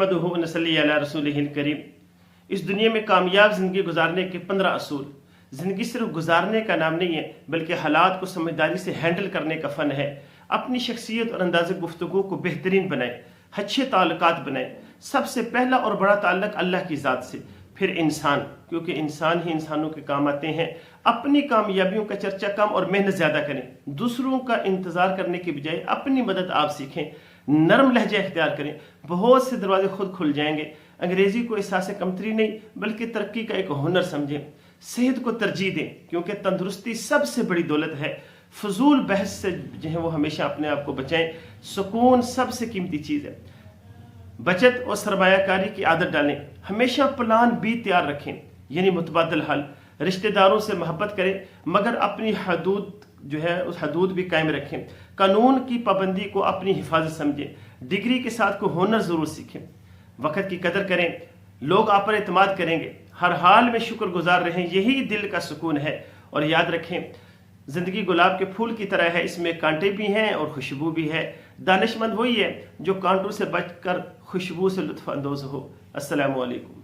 रसूलिहिल करीम। इस दुनिया में कामयाब ज़िंदगी गुजारने के 15 असूल। ज़िंदगी सिर्फ गुजारने का नाम नहीं है, बल्कि हालात को समझदारी से हैंडल करने का फ़न है। अपनी शख्सियत और अंदाज़ गुफ्तगू को बेहतरीन बनाए, अच्छे ताल्लुकात बनाए। सबसे पहला और बड़ा ताल्लुक अल्लाह की ज़ात से, फिर इंसान, क्योंकि इंसान ही इंसानों के काम आते हैं। अपनी कामयाबियों का चर्चा कम और मेहनत ज़्यादा करें। दूसरों का इंतज़ार करने के बजाय अपनी मदद आप सीखें। नरम लहजा इख्तियार करें, बहुत से दरवाजे खुद खुल जाएंगे। अंग्रेज़ी को एहसास कमतरी नहीं, बल्कि तरक्की का एक हुनर समझें। सेहत को तरजीह दें, क्योंकि तंदुरुस्ती सबसे बड़ी दौलत है। फजूल बहस से जो है वो हमेशा अपने आप को बचाएं। सुकून सबसे कीमती चीज़ है। बचत और सरमायाकारी की आदत डालें। हमेशा प्लान बी तैयार रखें, यानी मुतबादल हल। रिश्तेदारों से मोहब्बत करें, मगर अपनी हदूद जो है उस हदूद भी कायम रखें। कानून की पाबंदी को अपनी हिफाजत समझें। डिग्री के साथ को हुनर ज़रूर सीखें। वक़्त की कदर करें, लोग आप पर एतमाद करेंगे। हर हाल में शुक्रगुजार रहें, यही दिल का सुकून है। और याद रखें, ज़िंदगी गुलाब के फूल की तरह है, इसमें कांटे भी हैं और खुशबू भी है। दानिशमंद वही है जो कांटों से बचकर खुशबू से लुत्फ़ अंदोज़ हो। अस्सलामु अलैकुम।